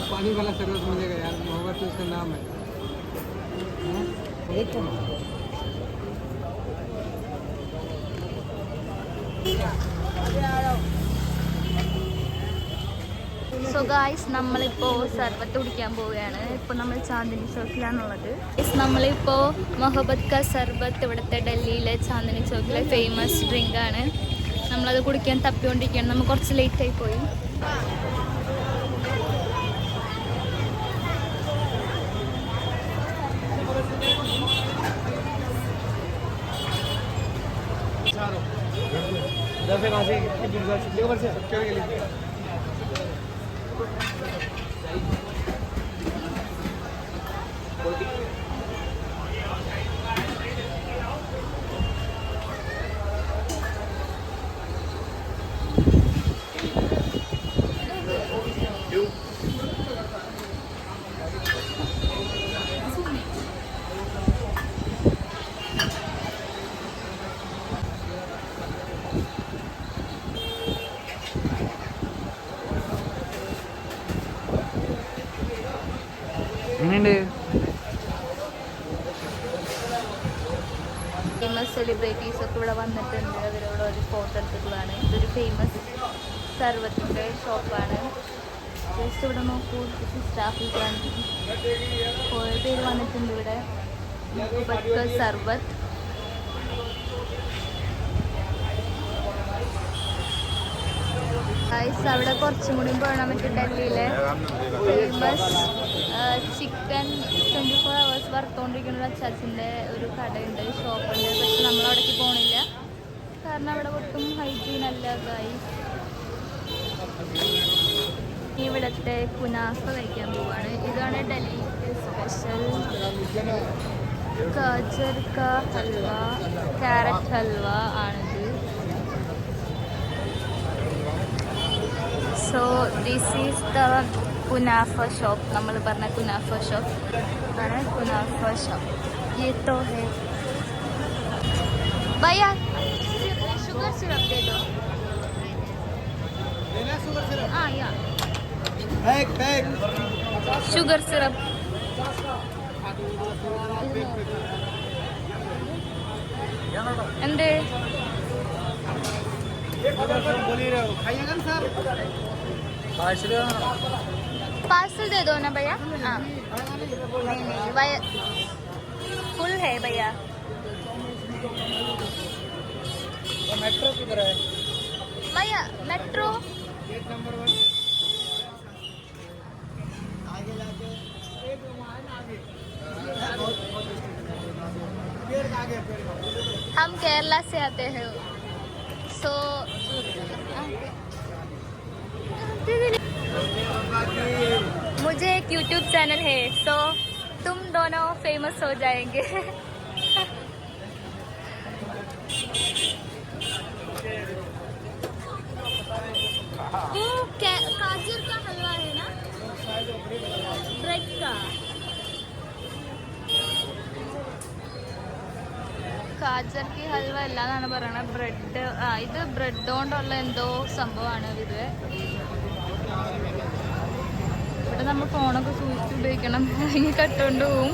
पानी वाला शरबत मिलेगा यार, मोहब्बत तो उसका नाम है। സോ ഗായ്സ്, നമ്മളിപ്പോൾ സർബത്ത് കുടിക്കാൻ പോവുകയാണ്. ഇപ്പോൾ നമ്മൾ ചാന്ദിനി ചോക്കിലാണുള്ളത്. നമ്മളിപ്പോൾ മൊഹബത്ത് കാ സർബത്ത് ഇവിടുത്തെ ഡൽഹിയിലെ ചാന്ദിനി ചോക്കിലെ ഫേമസ് ഡ്രിങ്കാണ്. നമ്മളത് കുടിക്കാൻ തപ്പിക്കൊണ്ടിരിക്കുകയാണ്. നമ്മൾ കുറച്ച് ലേറ്റായി പോയി. ഫേമസ് സെലിബ്രിറ്റീസ് ഒക്കെ ഇവിടെ വന്നിട്ടുണ്ട്. അവരോട് ഒരു ഫോട്ടോ എടുത്തിട്ടുള്ളതാണ്. ഇതൊരു ഫേമസ് സർവത്തിൻ്റെ ഷോപ്പാണ്. ജസ്റ്റ് ഇവിടെ നോക്കൂ, സ്റ്റാഫിൽ കുറേ പേര് വന്നിട്ടുണ്ട് ഇവിടെ. സർവത്ത് അവിടെ കുറച്ചും കൂടി പോകണം. മറ്റേ ഡൽഹിയിലെ ഫേമസ് ചിക്കൻ 24 hours വറുത്തുകൊണ്ടിരിക്കുന്ന അച്ചാച്ചിൻ്റെ ഒരു കടയുണ്ട്, ഷോപ്പുണ്ട്. പക്ഷെ നമ്മളവിടേക്ക് പോകണില്ല, കാരണം അവിടെ ഒട്ടും ഹൈജീൻ അല്ല ഗൈസ്. ഇവിടുത്തെ കുനാഫ കഴിക്കാൻ പോവാണ്. ഇതാണ് ഡൽഹി സ്പെഷ്യൽ ഗാജർ കാ ഹൽവ, ക്യാരറ്റ് ഹൽവ ആണിത്. So this is the kunafa shop. നമ്മൾ പറഞ്ഞ കുനാഫ ഷോപ്പ് ആണ് കുനാഫ ഷോപ്പ്. ये तो है भैया, शुगर सिरप दे दो. हाँ या शुगर सिरप. എന്തേ पार्सल दे दो ना भैया. हाँ नहीं भैया, फुल है भैया. मेट्रो किधर है भैया? मेट्रो हम केरला से आते हैं. सो मुझे एक YouTube चैनल है, सो तुम दोनों फेमस हो जाएंगे. वो गाजर का हलवा है ना, ब्रेड का. ഗാജർ കി ഹൽവ അല്ലാന്നാണ് പറയണത്. ബ്രെഡ്, ഇത് ബ്രെഡ് കൊണ്ടുള്ള എന്തോ സംഭവമാണ് ഇത്. ഇവിടെ നമ്മൾ ഫോണൊക്കെ സൂക്ഷിച്ച് ഉപയോഗിക്കണം, അല്ലെങ്കിൽ കട്ടുകൊണ്ട് പോവും.